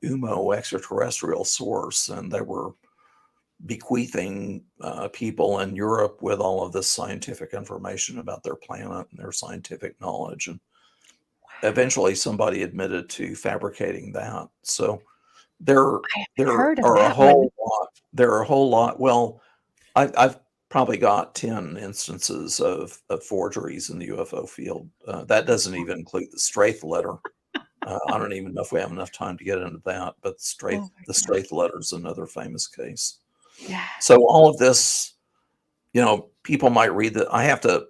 UMO extraterrestrial source. And they were bequeathing people in Europe with all of this scientific information about their planet and their scientific knowledge. And eventually somebody admitted to fabricating that. So there I there heard of are a that one. whole lot. There are a whole lot. Well, I've probably got 10 instances of forgeries in the UFO field. That doesn't even include the Straith letter. I don't even know if we have enough time to get into that, but Oh my the gosh. Straith letter is another famous case. Yeah. So all of this, people might read that. I have to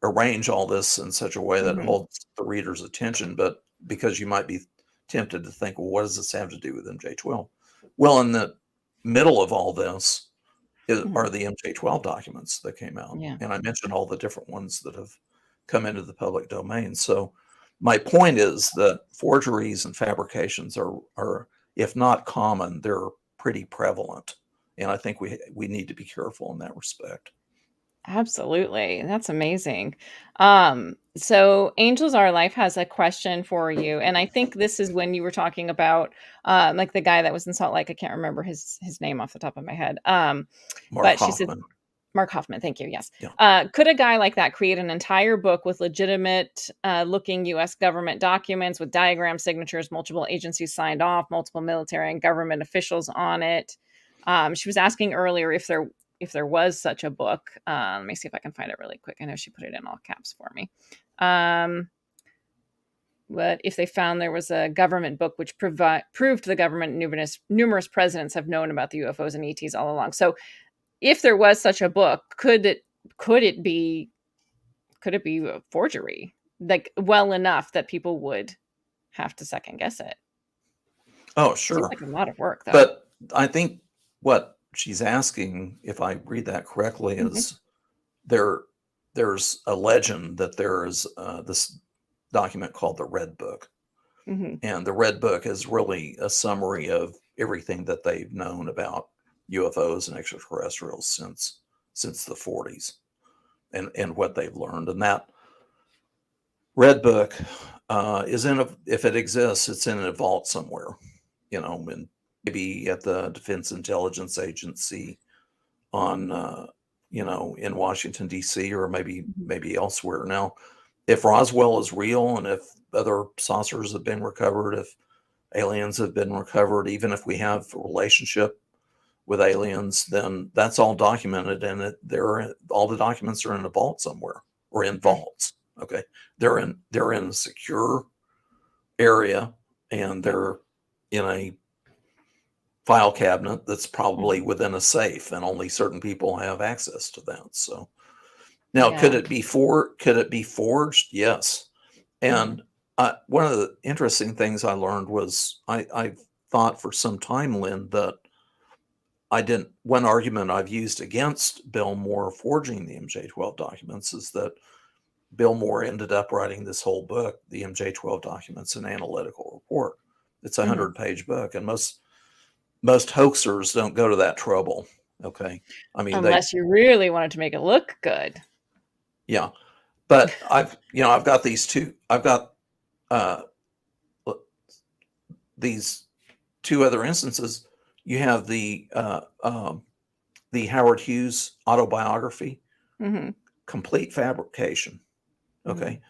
arrange all this in such a way that Mhm. holds the reader's attention, but because you might be tempted to think, well, what does this have to do with MJ12? Well, in the middle of all this Mhm. are the MJ12 documents that came out. Yeah. And I mentioned all the different ones that have come into the public domain. So my point is that forgeries and fabrications are if not common, they're pretty prevalent. And I think we need to be careful in that respect. Absolutely. That's amazing. So Angels Our Life has a question for you. And I think this is when you were talking about like the guy that was in Salt Lake. I can't remember his name off the top of my head. Mark But she said Hoffman. Mark Hoffman, thank you. Yes. Yeah. Could a guy like that create an entire book with legitimate looking US government documents with diagram signatures, multiple agencies signed off, multiple military and government officials on it? She was asking earlier if there was such a book. Let me see if I can find it really quick. I know she put it in all caps for me. But if they found there was a government book which proved the government numerous presidents have known about the UFOs and ETs all along. So if there was such a book, could it be a forgery? Like well enough that people would have to second guess it. Oh, Seems sure. like a lot of work though. But I think what she's asking, if I read that correctly, Mhm. is there's a legend that there is this document called the Red Book. Mhm. And the Red Book is really a summary of everything that they've known about UFOs and extraterrestrials since the 40s and what they've learned. And that Red Book is if it exists, it's in a vault somewhere, and maybe at the Defense Intelligence Agency in Washington, D.C., or Mhm. maybe elsewhere. Now, if Roswell is real and if other saucers have been recovered, if aliens have been recovered, even if we have a relationship with aliens, then that's all documented, and all the documents are in a vault somewhere or in Mm. vaults. Okay, they're in a secure area, and Yep. they're in a file cabinet that's probably Mhm. within a safe, and only certain people have access to that. So now, Yeah. could it be forged? Yes. Mhm. And one of the interesting things I learned was I thought for some time, Lynn, that one argument I've used against Bill Moore forging the MJ12 documents is that Bill Moore ended up writing this whole book, the MJ12 Documents, an analytical report. It's a Mhm. 100-page book, and most hoaxers don't go to that trouble. Okay, I mean Unless you really wanted to make it look good. yeah, but I've got uh, these two other instances. You have the Howard Hughes autobiography, Mhm. complete fabrication. Mhm. Okay,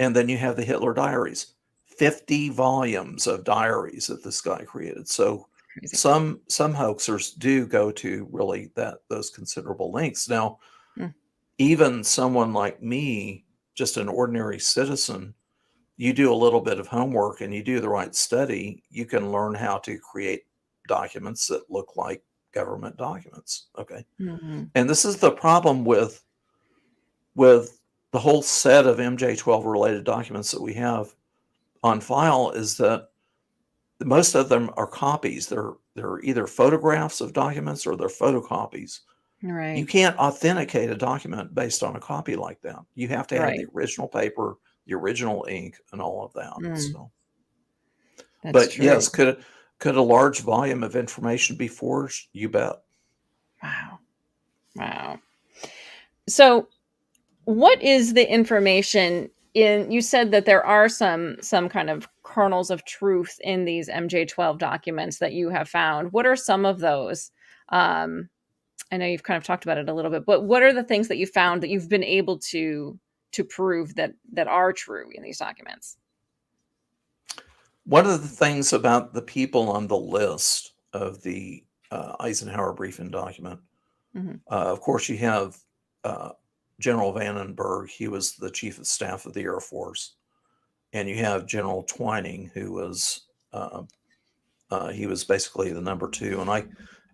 and then you have the Hitler diaries, 50 volumes of diaries that this guy created. So Crazy. some hoaxers do go to really those considerable lengths. Now, Mm. even someone like me, just an ordinary citizen, you do a little bit of homework and you do the right study, you can learn how to create documents that look like government documents. Okay. Mhm. And this is the problem with the whole set of MJ12 related documents that we have on file, is that most of them are copies. They're either photographs of documents or they're photocopies. You Right. can't authenticate a document based on a copy like that. You have to have the Right. original paper, the original ink, and all of that. Mm. So, That's but true. yes, could a large volume of information be forged? You bet. Wow. Wow. So, what is the information in you said that there are some kind of kernels of truth in these MJ12 documents that you have found. What are some of those? Um, I know you've kind of talked about it a little bit, but what are the things that you found that you've been able to prove that are true in these documents? One of the things about the people on the list of the Eisenhower Briefing document, Mhm. of course, you have uh, General Vandenberg. He was the chief of staff of the Air Force, and you have General Twining, who was he was basically the number two. And I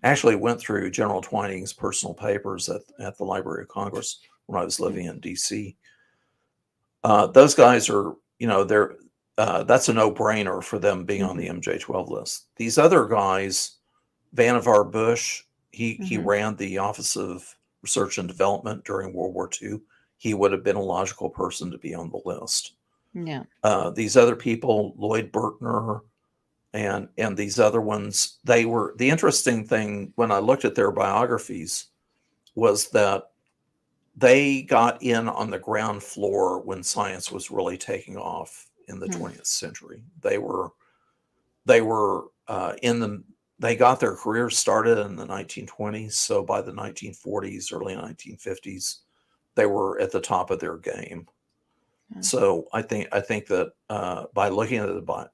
actually went through General Twining's personal papers at the Library of Congress when I was living in D.C. Those guys are, they're that's a no-brainer for them being on Mhm. the MJ12 list. These other guys, Vannevar Bush, he Mhm. ran the Office of Research and Development during World War II. He would have been a logical person to be on the list. Yeah. These other people, Lloyd Bertner, and these other ones, the interesting thing when I looked at their biographies was that they got in on the ground floor when science was really taking off in the Hmm. 20th century. They got their careers started in the 1920s. So by the 1940s, early 1950s, they were at the top of their game. Yeah. So I think that by looking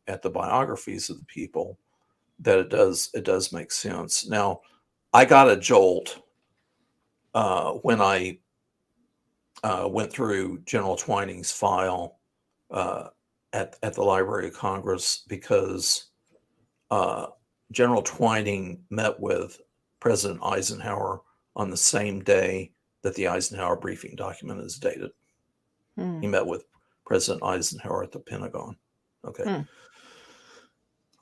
at the biographies of the people, that it does make sense. Now, I got a jolt when I went through General Twining's file uh, at the Library of Congress, because uh, General Twining met with President Eisenhower on the same day that the Eisenhower Briefing document is dated. Hmm. He met with President Eisenhower at the Pentagon. Okay, Hmm.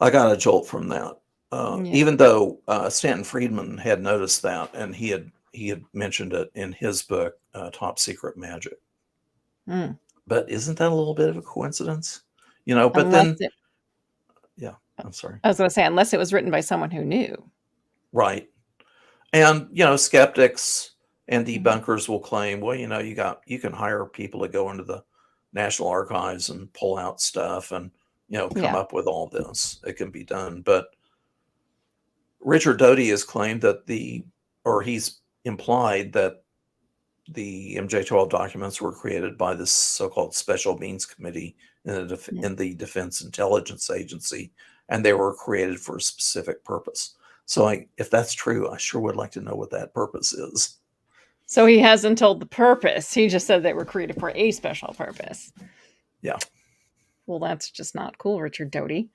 I got a jolt from that. Yeah. Even though Stanton Friedman had noticed that, and he had mentioned it in his book, Top Secret Magic. Mm. But isn't that a little bit of a coincidence? You know, but Unless then, it, yeah, I'm sorry. I was going to say, unless it was written by someone who knew. Right. And, you know, skeptics and Mhm. debunkers will claim, well, you know, you can hire people to go into the National Archives and pull out stuff and, you know, come Yeah. up with all this. It can be done. But Richard Doty has claimed that he's implied that the MJ12 documents were created by this so-called Special Means Committee in the Defense Intelligence Agency, and they were created for a specific purpose. So if that's true, I sure would like to know what that purpose is. So he hasn't told the purpose. He just said they were created for a special purpose. Yeah. Well, that's just not cool, Richard Doty.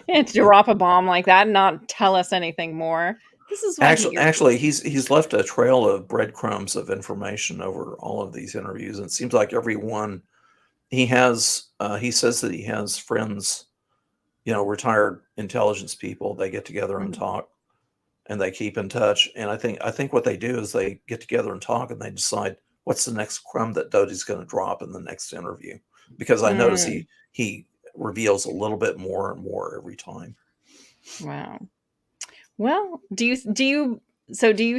And to drop a bomb like that and not tell us anything more. This is why Actually, he's left a trail of breadcrumbs of information over all of these interviews, and it seems like every one he has. He says that he has friends, you know, retired intelligence people. They get together and talk, and they keep in touch. And I think what they do is they get together and talk, and they decide what's the next crumb that Doty's going to drop in the next interview. Because I notice he reveals a little bit more and more every time. Wow. Well, do you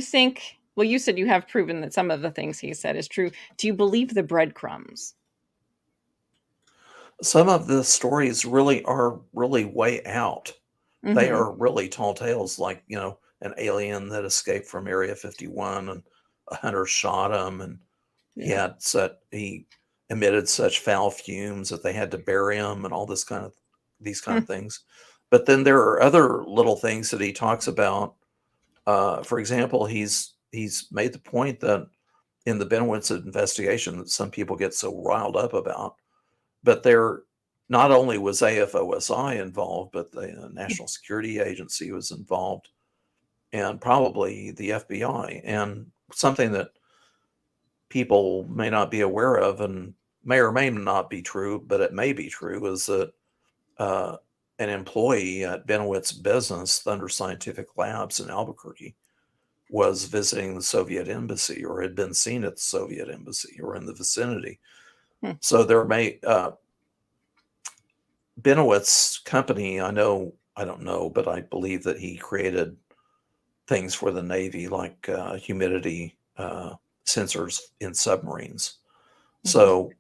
think, well, you said you have proven that some of the things he said is true. Do you believe the breadcrumbs? Some of the stories are really way out. They Mm-hmm. are really tall tales, like, you know, an alien that escaped from Area 51 and a hunter shot him, and Yeah. he emitted such foul fumes that they had to bury him and all these kind of things. But then there are other little things that he talks about. For example, he's made the point that in the Benowitz investigation that some people get so riled up about, but there not only was AFOSI involved, but the National Security Agency was involved, and probably the FBI. And something that people may not be aware of and may or may not be true, but it may be true, is that an employee at Benowitz Business, Thunder Scientific Labs in Albuquerque, was visiting the Soviet embassy or had been seen at the Soviet embassy or in the vicinity. So there may Benowitz company, I don't know, but I believe that he created things for the Navy like humidity sensors in submarines. So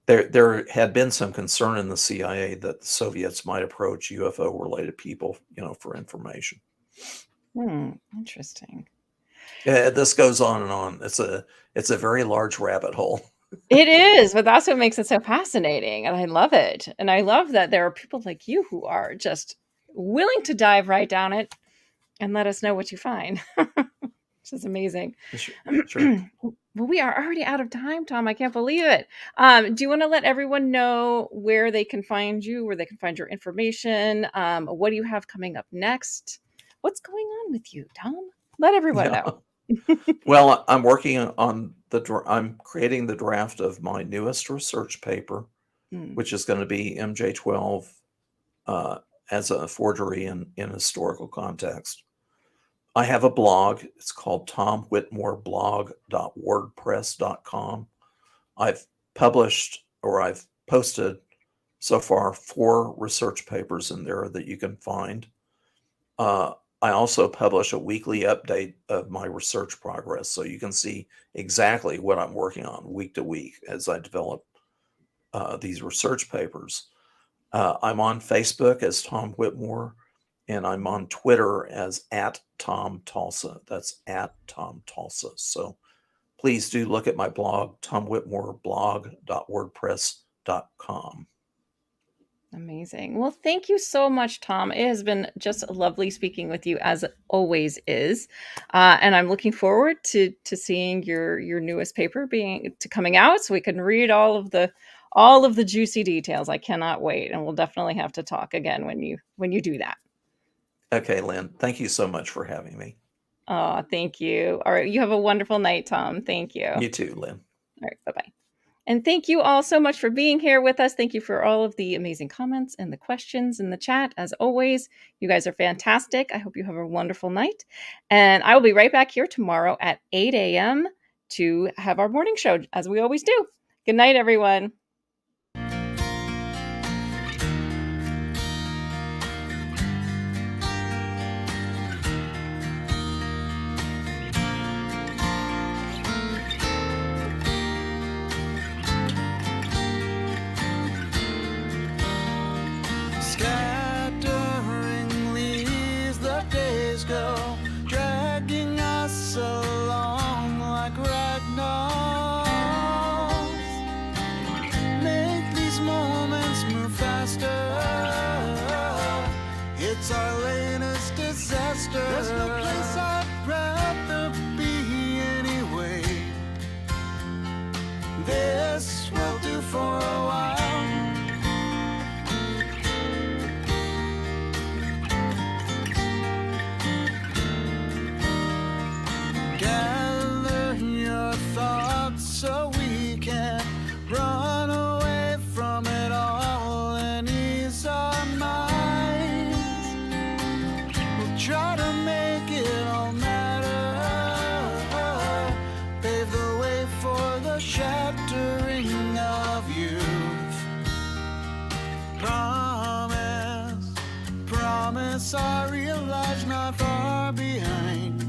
there had been some concern in the CIA that the Soviets might approach UFO related people, you know, for information. Interesting. Yeah, this goes on and on. It's a very large rabbit hole. It is, but that's what makes it so fascinating, and I love it. And I love that there are people like you who are just willing to dive right down it and let us know what you find. Which is amazing. Sure. Well, we are already out of time, Tom. I can't believe it. Do you want to let everyone know where they can find you, where they can find your information? What do you have coming up next? What's going on with you, Tom? Let everyone know. Well, I'm working on I'm creating the draft of my newest research paper, which is going to be MJ12 as a forgery in historical context. I have a blog. It's called tomwhitmoreblog.wordpress.com. I've posted so far 4 research papers in there that you can find. I also publish a weekly update of my research progress, so you can see exactly what I'm working on week to week as I develop these research papers. I'm on Facebook as Tom Whitmore, and I'm on Twitter as @TomTulsa. That's @TomTulsa. So please do look at my blog, tomwhitmoreblog.wordpress.com. Amazing. Well, thank you so much, Tom. It has been just lovely speaking with you, as it always is, and I'm looking forward to seeing your newest paper coming out, so we can read all of the juicy details. I cannot wait, and we'll definitely have to talk again when you do that. Okay, Lynn. Thank you so much for having me. Oh, thank you. All right, you have a wonderful night, Tom. Thank you. You too, Lynn. All right, bye-bye. And thank you all so much for being here with us. Thank you for all of the amazing comments and the questions in the chat. As always, you guys are fantastic. I hope you have a wonderful night. And I will be right back here tomorrow at 8 a.m. to have our morning show, as we always do. Good night, everyone. Scattering leaves, the days go, dragging us along like ragdolls. Make these moments move faster. It's our latest disaster. There's no place I'd rather be anyway. This will do for a while. Gather your thoughts so we can run away from it all and ease our minds. We'll try to make it all matter, pave the way for the shattering of youth. Promise our real lives not far behind.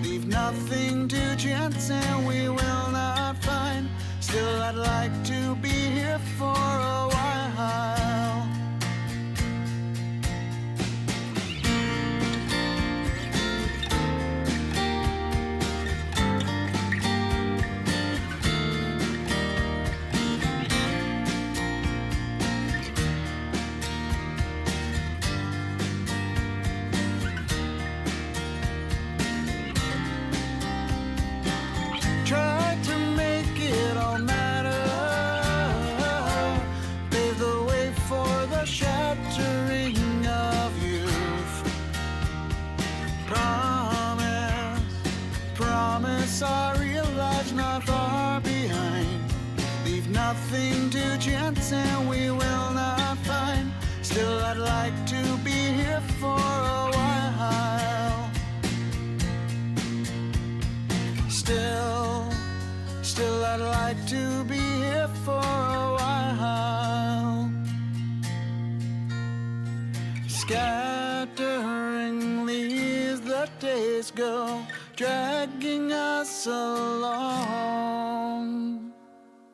Leave nothing to chance and we will not find. Still I'd like to be here for a while. Try to make it all matter, pave the way for the shattering of youth. Promise our real lives not far behind. Leave nothing to chance and we will not find. Still I'd like to be here for a while. Still I'd like to be here for a while. Scattering leaves, the days go, dragging us along.